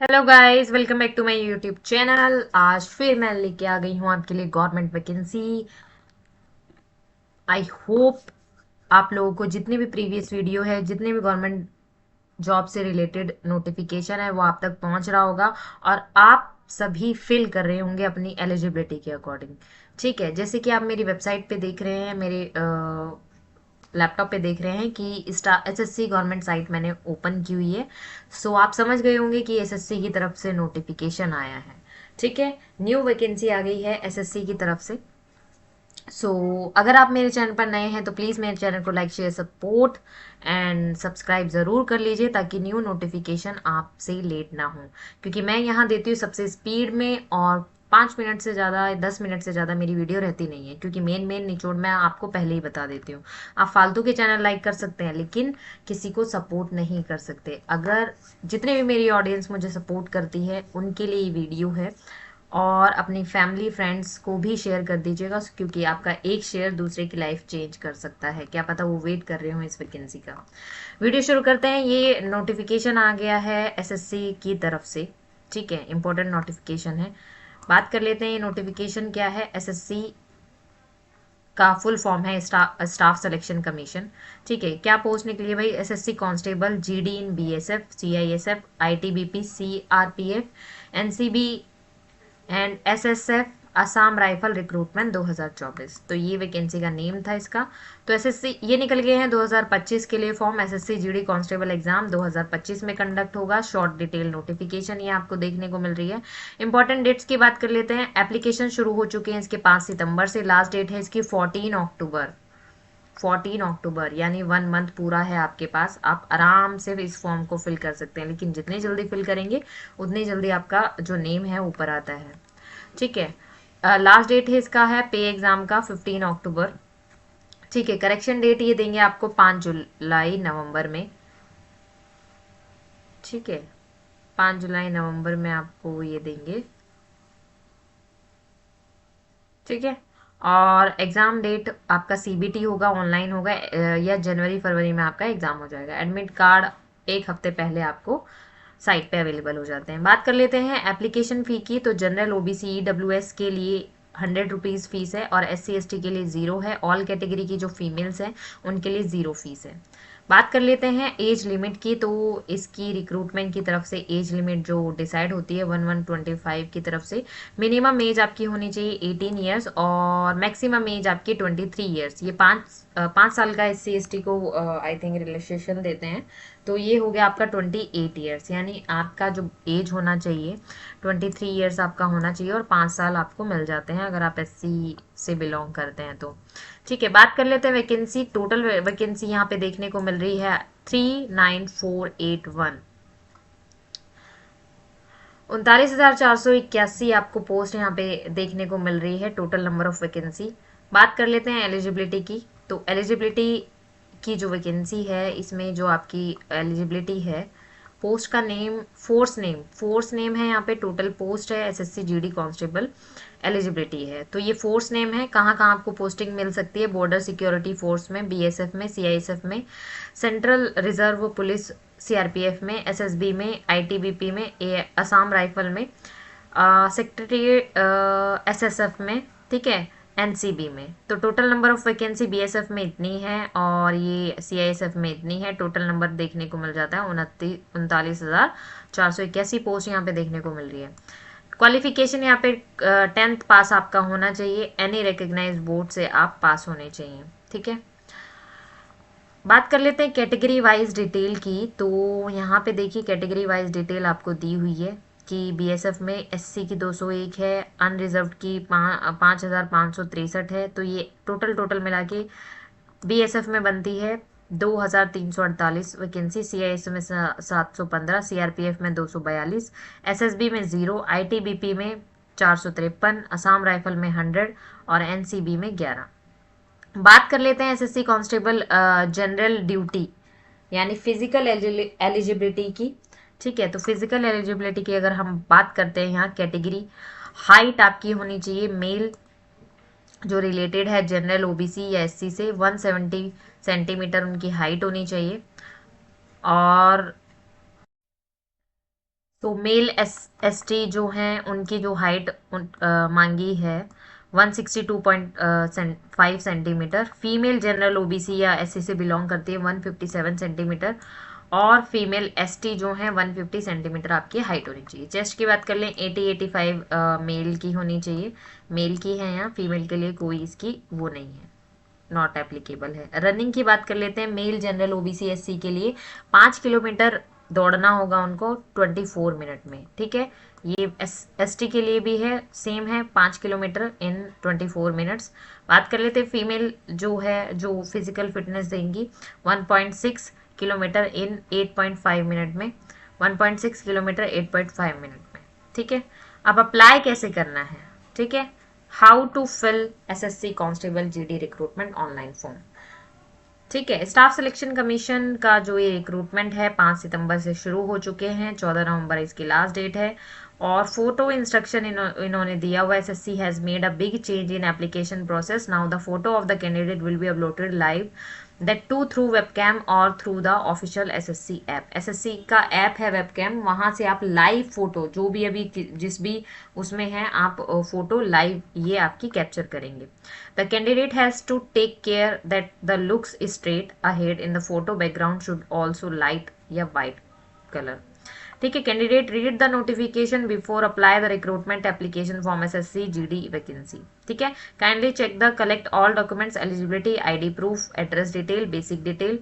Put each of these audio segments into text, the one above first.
Hello guys, welcome back to my YouTube channel. आज फिर मैं लेके आ गई हूँ आपके लिए गवर्नमेंट वैकेंसी। आई होप आप लोगों को जितने भी प्रीवियस वीडियो है, जितने भी गवर्नमेंट जॉब से रिलेटेड नोटिफिकेशन है, वो आप तक पहुंच रहा होगा और आप सभी फिल कर रहे होंगे अपनी एलिजिबिलिटी के अकॉर्डिंग। ठीक है, जैसे कि आप मेरी वेबसाइट पे देख रहे हैं, मेरे लैपटॉप पे देख रहे हैं कि एसएससी गवर्नमेंट साइट मैंने ओपन की हुई है। सो आप समझ गए होंगे कि एसएससी की तरफ से नोटिफिकेशन आया है। ठीक है, न्यू वैकेंसी आ गई है एसएससी की तरफ से। अगर आप मेरे चैनल पर नए हैं तो प्लीज़ मेरे चैनल को like share support and subscribe ज़रूर कर लीजिए, ताकि न्यू नोटिफिकेशन आपसे लेट ना हो। क्योंकि मैं यहाँ देती हूँ सबसे स्पीड में, और 5 मिनट से ज़्यादा, 10 मिनट से ज़्यादा मेरी वीडियो रहती नहीं है, क्योंकि मेन मेन निचोड़ मैं आपको पहले ही बता देती हूँ। आप फालतू के चैनल लाइक कर सकते हैं, लेकिन किसी को सपोर्ट नहीं कर सकते। अगर जितने भी मेरी ऑडियंस मुझे सपोर्ट करती है, उनके लिए ये वीडियो है। और अपनी फैमिली फ्रेंड्स को भी शेयर कर दीजिएगा, क्योंकि आपका एक शेयर दूसरे की लाइफ चेंज कर सकता है। क्या पता वो वेट कर रहे हो इस वैकेंसी का। वीडियो शुरू करते हैं। ये नोटिफिकेशन आ गया है एसएससी की तरफ से। ठीक है, इंपॉर्टेंट नोटिफिकेशन है। बात कर लेते हैं ये नोटिफिकेशन क्या है। एसएससी का फुल फॉर्म है स्टाफ सिलेक्शन कमीशन। ठीक है, क्या पोस्ट निकली है भाई? SSC constable, GD in BSF, CISF, ITBP, CRPF, NCB and SSF Assam rifle recruitment 2024। तो ये वैकेंसी का नेम था इसका। तो एसएससी ये निकल गए हैं 2025 के लिए form. SSC GD constable exam 2025 में कंडक्ट होगा। शॉर्ट डिटेल नोटिफिकेशन ये आपको देखने को मिल रही है। इंपॉर्टेंट डेट्स की बात कर लेते हैं। एप्लीकेशन शुरू हो चुके हैं इसके 5 सितंबर से। लास्ट डेट है इसकी 14 अक्टूबर। 14 अक्टूबर यानी 1 मंथ पूरा है आपके पास। आप आराम से इस फॉर्म को फिल कर सकते हैं, लेकिन जितनी जल्दी फिल करेंगे उतनी जल्दी आपका जो नेम है ऊपर आता है। ठीक है, लास्ट डेट है इसका है पे एग्जाम का 15 अक्टूबर। ठीक है, करेक्शन डेट ये देंगे आपको 5 जुलाई नवंबर में। ठीक है, 5 जुलाई नवंबर में आपको ये देंगे। ठीक है, और एग्जाम डेट आपका सीबीटी होगा, ऑनलाइन होगा, या जनवरी फरवरी में आपका एग्जाम हो जाएगा। एडमिट कार्ड एक हफ्ते पहले आपको साइट पे अवेलेबल हो जाते हैं। बात कर लेते हैं एप्लीकेशन फ़ी की। तो जनरल, ओबीसी, ईडब्ल्यूएस के लिए 100 रुपीज़ फीस है, और एस सी एस टी के लिए ज़ीरो है। ऑल कैटेगरी की जो फीमेल्स हैं उनके लिए ज़ीरो फीस है। बात कर लेते हैं एज लिमिट की। तो इसकी रिक्रूटमेंट की तरफ से एज लिमिट जो डिसाइड होती है 1125 की तरफ से। मिनिमम एज आपकी होनी चाहिए 18 ईयर्स, और मैक्सिमम एज आपकी 23 ईयर्स। ये 5 साल का एस सी एस टी को आई थिंक रिलैक्सेशन देते हैं। तो ये हो गया आपका 28 ईयर्स, यानी आपका जो एज होना चाहिए 23 ईयर्स आपका होना चाहिए, और 5 साल आपको मिल जाते हैं अगर आप एससी से बिलोंग करते हैं तो। ठीक है, बात कर लेते हैं वैकेंसी। टोटल वैकेंसी यहाँ पे देखने को मिल रही है 39481। 39,481 आपको पोस्ट यहाँ पे देखने को मिल रही है, टोटल नंबर ऑफ वैकेंसी। बात कर लेते हैं एलिजिबिलिटी की। तो एलिजिबिलिटी की जो वैकेंसी है, इसमें जो आपकी एलिजिबिलिटी है, पोस्ट का नेम, फोर्स नेम है यहाँ पे। टोटल पोस्ट है एसएससी जीडी कांस्टेबल, एलिजिबिलिटी है। तो ये फोर्स नेम है। कहाँ कहाँ आपको पोस्टिंग मिल सकती है? बॉर्डर सिक्योरिटी फोर्स में, बीएसएफ में, सीआईएसएफ में, सेंट्रल रिजर्व पुलिस सीआरपीएफ में, एसएसबी में, आईटीबीपी में, असम राइफल में, सेक्रेटरी एसएसएफ में। ठीक है, एनसीबी में। तो total number of vacancy BSF में इतनी है, और ये सीआईएसएफ में इतनी है। टोटल नंबर देखने को मिल जाता है 39,481 पोस्ट यहाँ पे देखने को मिल रही है। क्वालिफिकेशन यहाँ पे 10th पास आपका होना चाहिए। एनी रिकग्नाइज बोर्ड से आप पास होने चाहिए। ठीक है, बात कर लेते हैं कैटेगरी वाइज डिटेल की। तो यहाँ पे देखिए कैटेगरी वाइज डिटेल आपको दी हुई है कि बीएसएफ में एससी की 201 है, अनरिजर्व की 5,563 है। तो ये टोटल मिला के बीएसएफ में बनती है 2,348 वैकेंसी। सीआईएस में 715, सीआरपीएफ में 242, एसएसबी में 0, आईटीबीपी में 453, असम राइफल में 100, और एनसीबी में 11। बात कर लेते हैं एसएससी कांस्टेबल जनरल ड्यूटी यानी फिजिकल एलिजिबिलिटी की। ठीक है, तो फिजिकल एलिजिबिलिटी की अगर हम बात करते हैं, यहाँ कैटेगरी हाइट आपकी होनी चाहिए मेल, जो रिलेटेड है जनरल, ओबीसी या एससी से, 170 सेंटीमीटर उनकी हाइट होनी चाहिए। और तो मेल एसटी जो हैं उनकी जो हाइट मांगी है 162.5 सेंटीमीटर, फीमेल जनरल ओबीसी या एससी से बिलोंग करती है 157 सेंटीमीटर, और फीमेल एसटी जो है 150 सेंटीमीटर आपकी हाइट होनी चाहिए। चेस्ट की बात कर लें 80-85 मेल की होनी चाहिए, मेल की है यहाँ, फीमेल के लिए कोई इसकी वो नहीं है, नॉट एप्लीकेबल है। रनिंग की बात कर लेते हैं, मेल जनरल ओबीसी एससी के लिए 5 किलोमीटर दौड़ना होगा उनको 24 मिनट में, ठीक है। ये एसटी के लिए भी है, सेम है, 5 किलोमीटर इन 24 मिनट्स। बात कर लेते हैं फीमेल जो है, जो फिजिकल फिटनेस देंगी 1.6 किलोमीटर इन 8.5 मिनट में, 1.6 किलोमीटर 8.5 मिनट में, ठीक है। अब अप्लाई कैसे करना है, ठीक है। How to fill SSC constable GD recruitment online form, ठीक है। स्टाफ सिलेक्शन कमीशन का जो ये रिक्रूटमेंट है 5 सितंबर से शुरू हो चुके हैं, 14 नवंबर इसकी लास्ट डेट है। और फोटो इंस्ट्रक्शन इन्होंने दिया हुआ, SSC has made a big change in application process, now the photo of the candidate will be uploaded live, that too through webcam और through the official SSC app. SSC का app है webcam, वहां से आप live photo जो भी अभी जिस भी उसमें है आप फोटो लाइव ये आपकी कैप्चर करेंगे। The candidate has to take care that the looks straight ahead in the photo, background should also light या वाइट कलर, ठीक है। Candidate read the notification before apply the recruitment application form SSC GD vacancy, ठीक है। Kindly check the collect all documents, eligibility, ID proof, address detail, basic detail.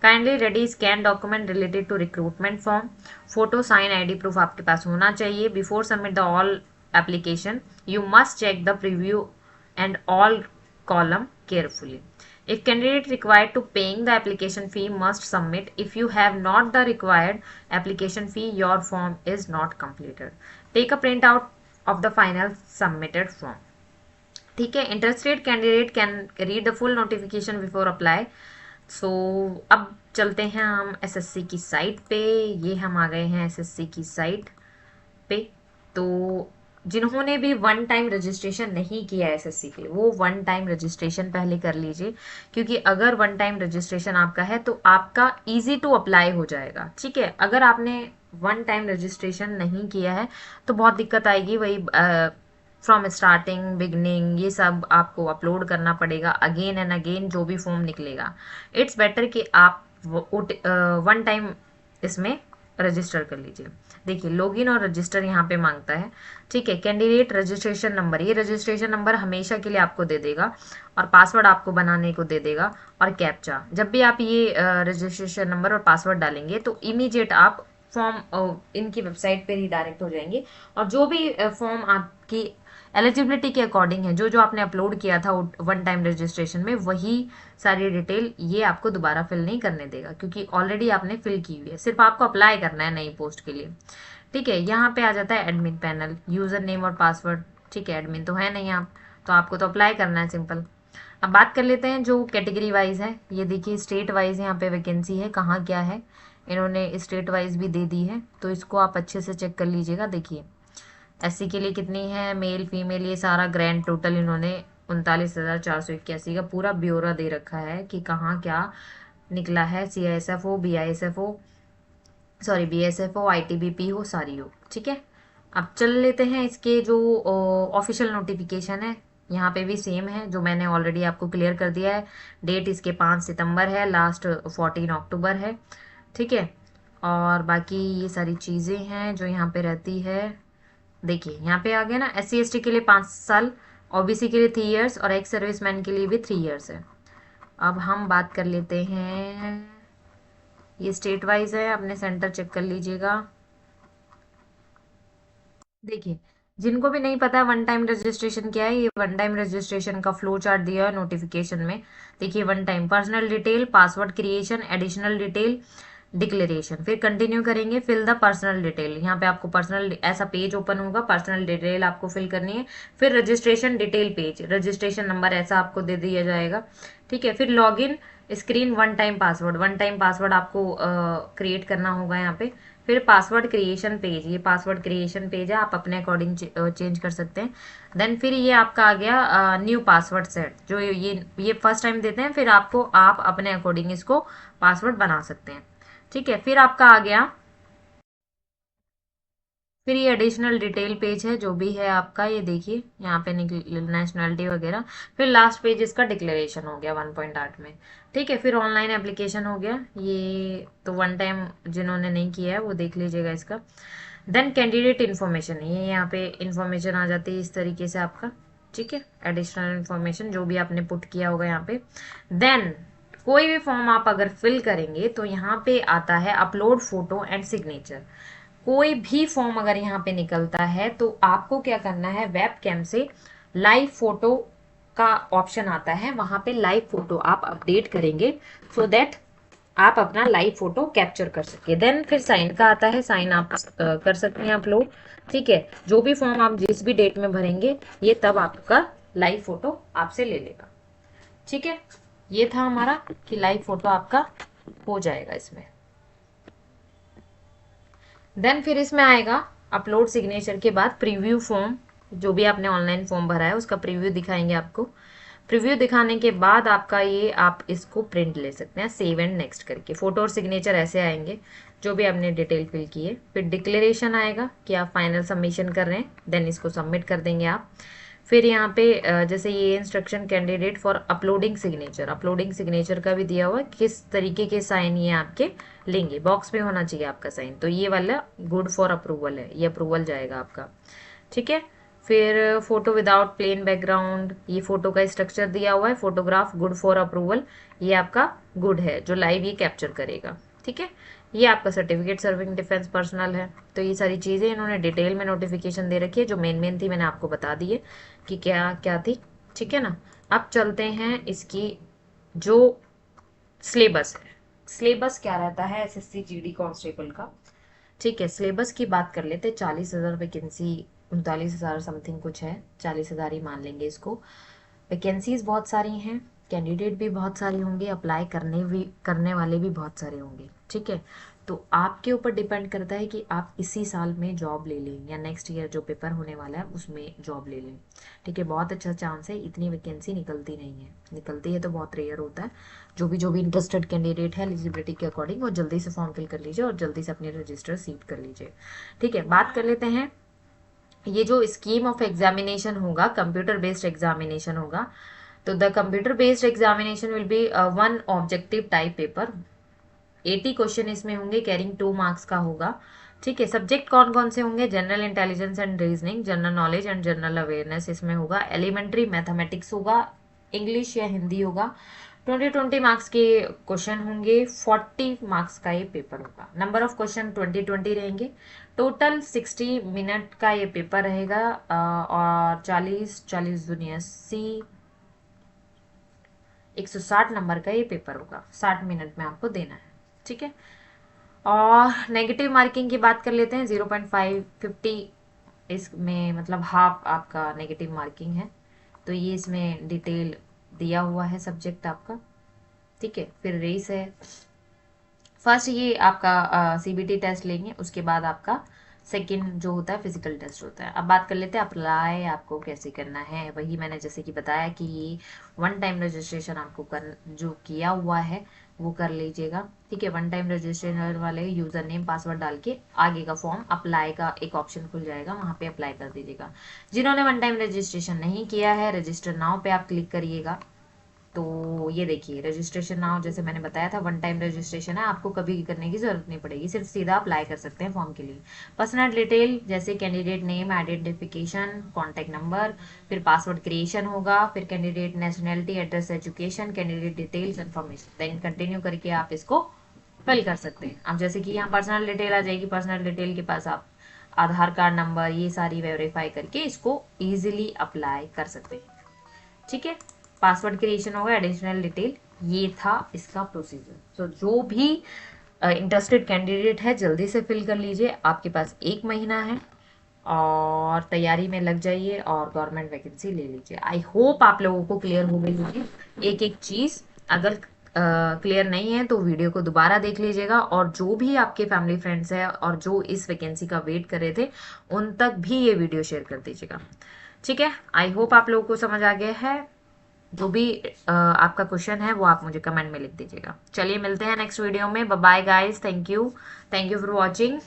Kindly ready scan document related to recruitment form, photo, sign, ID proof आपके पास होना चाहिए। Before submit the all application you must check the preview and all column carefully. If candidate required to paying the application fee must submit. If you have not the required application fee, your form is not completed. Take a printout of the final submitted form. ठीक है। Interested candidate can read the full notification before apply. So अब चलते हैं हम SSC की site पे। ये हम आ गए हैं एसएससी की साइट पे। तो जिन्होंने भी वन टाइम रजिस्ट्रेशन नहीं किया एसएससी के लिए, वो वन टाइम रजिस्ट्रेशन पहले कर लीजिए, क्योंकि अगर वन टाइम रजिस्ट्रेशन आपका है तो आपका इजी टू अप्लाई हो जाएगा, ठीक है। अगर आपने वन टाइम रजिस्ट्रेशन नहीं किया है तो बहुत दिक्कत आएगी, वही फ्रॉम स्टार्टिंग बिगनिंग ये सब आपको अपलोड करना पड़ेगा अगेन एंड अगेन, जो भी फॉर्म निकलेगा। इट्स बेटर कि आप वन टाइम इसमें रजिस्टर कर लीजिए। देखिए लॉगिन और रजिस्टर यहाँ पे मांगता है, ठीक है। कैंडिडेट रजिस्ट्रेशन नंबर, ये रजिस्ट्रेशन नंबर हमेशा के लिए आपको दे देगा, और पासवर्ड आपको बनाने को दे देगा, और कैप्चा। जब भी आप ये रजिस्ट्रेशन नंबर और पासवर्ड डालेंगे तो इमीडिएट आप फॉर्म इनकी वेबसाइट पे रिडायरेक्ट हो जाएंगे, और जो भी फॉर्म आपकी एलिजिबिलिटी के अकॉर्डिंग है, जो जो आपने अपलोड किया था वन टाइम रजिस्ट्रेशन में, वही सारी डिटेल ये आपको दोबारा फिल नहीं करने देगा, क्योंकि ऑलरेडी आपने फिल की हुई है, सिर्फ आपको अप्लाई करना है नई पोस्ट के लिए, ठीक है। यहाँ पे आ जाता है एडमिन पैनल, यूजर नेम और पासवर्ड, ठीक है। एडमिन तो है नहीं आप, तो आपको तो अप्लाई करना है सिंपल। अब बात कर लेते हैं जो कैटेगरी वाइज है। ये देखिए स्टेट वाइज यहाँ पे वैकेंसी है, कहाँ क्या है, इन्होंने स्टेट वाइज भी दे दी है, तो इसको आप अच्छे से चेक कर लीजिएगा। देखिए एससी के लिए कितनी है, मेल फीमेल, ये सारा ग्रैंड टोटल इन्होंने 39,481 का पूरा ब्यौरा दे रखा है कि कहाँ क्या निकला है। CISF BISF sorry BSF ITBP सारी हो, ठीक है। अब चल लेते हैं इसके जो ऑफिशियल नोटिफिकेशन है, यहाँ पे भी सेम है जो मैंने ऑलरेडी आपको क्लियर कर दिया है। डेट इसके 5 सितंबर है, लास्ट 14 अक्टूबर है, ठीक है। और बाकी ये सारी चीज़ें हैं जो यहाँ पे रहती है। देखिए यहाँ पे आ गया ना, SC ST के लिए 5 साल, OBC के लिए 3 इयर्स, और एक्स सर्विसमैन के लिए भी 3 इयर्स है। अब हम बात कर लेते हैं, ये स्टेट वाइज है, अपने सेंटर चेक कर लीजिएगा। देखिए जिनको भी नहीं पता है वन टाइम रजिस्ट्रेशन क्या है, ये वन टाइम रजिस्ट्रेशन का फ्लो चार्ट दिया है नोटिफिकेशन में। देखिए one time personal detail, password creation, additional detail, declaration, फिर कंटिन्यू करेंगे, फिल द पर्सनल डिटेल। यहाँ पे आपको पर्सनल ऐसा पेज ओपन होगा, पर्सनल डिटेल आपको फिल करनी है। फिर registration detail page, registration number ऐसा आपको दे दिया जाएगा, ठीक है। फिर login screen, one time password आपको क्रिएट करना होगा यहाँ पे। फिर पासवर्ड क्रिएशन पेज, ये पासवर्ड क्रिएशन पेज है, आप अपने अकॉर्डिंग चेंज कर सकते हैं। देन फिर ये आपका आ गया न्यू पासवर्ड सेट, जो ये फर्स्ट टाइम देते हैं, फिर आपको आप अपने अकॉर्डिंग इसको पासवर्ड बना सकते हैं, ठीक है। फिर आपका आ गया फिर ये एडिशनल डिटेल पेज है जो भी है आपका, ये देखिए यहाँ पे नेशनलिटी वगैरह। फिर लास्ट पेज इसका डिक्लेरेशन हो गया 1.8 में। ठीक है, फिर ऑनलाइन एप्लीकेशन हो गया, ये तो वन टाइम जिन्होंने नहीं किया है वो देख लीजिएगा इसका। देन कैंडिडेट इन्फॉर्मेशन, ये यहाँ पे इन्फॉर्मेशन आ जाती है इस तरीके से आपका। ठीक है, एडिशनल इन्फॉर्मेशन जो भी आपने पुट किया होगा यहाँ पे। देन कोई भी फॉर्म आप अगर फिल करेंगे तो यहाँ पे आता है अपलोड फोटो एंड सिग्नेचर। कोई भी फॉर्म अगर यहाँ पे निकलता है तो आपको क्या करना है, वेब कैम से लाइव फोटो का ऑप्शन आता है, वहां पे लाइव फोटो आप अपडेट करेंगे सो दैट आप अपना लाइव फोटो कैप्चर कर सके। देन फिर साइन का आता है, साइन आप कर सकते हैं अपलोड। ठीक है, जो भी फॉर्म आप जिस भी डेट में भरेंगे ये तब आपका लाइव फोटो आपसे ले लेगा। ठीक है, ये था हमारा कि लाइव फोटो आपका हो जाएगा इसमें। देन फिर इसमें आएगा अपलोड सिग्नेचर के बाद प्रीव्यू फॉर्म, जो भी आपने ऑनलाइन फॉर्म भरा है उसका प्रीव्यू दिखाएंगे आपको। प्रीव्यू दिखाने के बाद आपका ये आप इसको प्रिंट ले सकते हैं सेव एंड नेक्स्ट करके। फोटो और सिग्नेचर ऐसे आएंगे जो भी आपने डिटेल फिल की है। फिर डिक्लेरेशन आएगा कि आप फाइनल सबमिशन कर रहे हैं, देन इसको सबमिट कर देंगे आप। फिर यहाँ पे जैसे ये instruction candidate for uploading signature, uploading signature का भी दिया हुआ है किस तरीके के साइन ये आपके लेंगे, बॉक्स में होना चाहिए आपका साइन। तो ये वाला गुड फॉर अप्रूवल है, ये अप्रूवल जाएगा आपका। ठीक है, फिर फोटो विदाउट प्लेन बैकग्राउंड, ये फोटो का स्ट्रक्चर दिया हुआ है, फोटोग्राफ गुड फॉर अप्रूवल, ये आपका गुड है जो लाइव ये कैप्चर करेगा। ठीक है, ये आपका सर्टिफिकेट सर्विंग डिफेंस पर्सनल है। तो ये सारी चीज़ें इन्होंने डिटेल में नोटिफिकेशन दे रखी है, जो मेन मेन थी मैंने आपको बता दी है कि क्या क्या थी। ठीक है ना, अब चलते हैं इसकी जो सिलेबस है। सिलेबस क्या रहता है एसएससी जीडी कांस्टेबल का। ठीक है, सिलेबस की बात कर लेते, 40,000 वैकेंसी, 39,000 समथिंग कुछ है, 40,000 ही मान लेंगे इसको। वैकेंसीज बहुत सारी हैं, कैंडिडेट भी बहुत सारे होंगे, अप्लाई करने वाले भी बहुत सारे होंगे। ठीक है, तो आपके ऊपर डिपेंड करता है कि आप इसी साल में जॉब ले लें या नेक्स्ट ईयर जो पेपर होने वाला है उसमें जॉब ले लें। ठीक है, बहुत अच्छा चांस है, इतनी वैकेंसी निकलती नहीं है, निकलती है तो बहुत रेयर होता है। जो भी इंटरेस्टेड कैंडिडेट है एलिजिबिलिटी के अकॉर्डिंग वो जल्दी से फॉर्म फिल कर लीजिए और जल्दी से अपने रजिस्टर सीट कर लीजिए। ठीक है, बात कर लेते हैं ये जो स्कीम ऑफ एग्जामिनेशन होगा, कंप्यूटर बेस्ड एग्जामिनेशन होगा। तो the computer based examination will be one objective type paper, 80 question इसमें होंगे, कैरिंग 2 मार्क्स का होगा। ठीक है, सब्जेक्ट कौन कौन से होंगे, general intelligence and reasoning, general knowledge and general awareness इसमें होगा, एलिमेंट्री मैथमेटिक्स होगा, इंग्लिश या हिंदी होगा। 20 मार्क्स के क्वेश्चन होंगे, 40 मार्क्स का ये पेपर होगा। नंबर ऑफ क्वेश्चन 20 रहेंगे। टोटल 60 मिनट का ये पेपर रहेगा और 40 दुनिया 80, 160 नंबर का ये पेपर होगा, 60 मिनट में आपको देना है। ठीक है, और नेगेटिव मार्किंग की बात कर लेते हैं, 0.550 इसमें मतलब हाफ आपका नेगेटिव मार्किंग है। तो ये इसमें डिटेल दिया हुआ है सब्जेक्ट आपका। ठीक है, फिर रेस है। फर्स्ट ये आपका सीबीटी टेस्ट लेंगे, उसके बाद आपका सेकंड जो होता है फिजिकल टेस्ट होता है। अब बात कर लेते हैं अप्लाई आपको कैसे करना है। वही मैंने जैसे कि बताया कि ये वन टाइम रजिस्ट्रेशन आपको कर जो किया हुआ है वो कर लीजिएगा। ठीक है, वन टाइम रजिस्ट्रेशन वाले यूजर नेम पासवर्ड डाल के आगे का फॉर्म अप्लाई का एक ऑप्शन खुल जाएगा, वहां पे अप्लाई कर दीजिएगा। जिन्होंने वन टाइम रजिस्ट्रेशन नहीं किया है, रजिस्टर नाउ पे आप क्लिक करिएगा। तो ये देखिए रजिस्ट्रेशन नाउ, जैसे मैंने बताया था वन टाइम रजिस्ट्रेशन है, आपको कभी करने की जरूरत नहीं पड़ेगी, सिर्फ सीधा अप्लाई कर सकते हैं फॉर्म के लिए। पर्सनल डिटेल जैसे candidate name, identification, contact number, फिर पासवर्ड क्रिएशन होगा, फिर candidate nationality, address, education, candidate details, information, then continue करके आप इसको फिल कर सकते हैं। अब जैसे कि यहाँ पर्सनल डिटेल आ जाएगी, पर्सनल डिटेल के पास आप आधार कार्ड नंबर ये सारी वेरीफाई करके इसको इजीली अप्लाई कर सकते हैं। ठीक है, पासवर्ड क्रिएशन होगा, एडिशनल डिटेल, ये था इसका प्रोसीजर। तो जो भी इंटरेस्टेड कैंडिडेट है जल्दी से फिल कर लीजिए, आपके पास 1 महीना है और तैयारी में लग जाइए और गवर्नमेंट वैकेंसी ले लीजिए। आई होप आप लोगों को क्लियर हो गई होगी एक एक चीज। अगर क्लियर नहीं है तो वीडियो को दोबारा देख लीजिएगा, और जो भी आपके फैमिली फ्रेंड्स है और जो इस वैकेंसी का वेट कर रहे थे उन तक भी ये वीडियो शेयर कर दीजिएगा। ठीक है, आई होप आप लोगों को समझ आ गया है। जो भी आपका क्वेश्चन है वो आप मुझे कमेंट में लिख दीजिएगा। चलिए मिलते हैं नेक्स्ट वीडियो में। Bye bye guys, thank you for watching.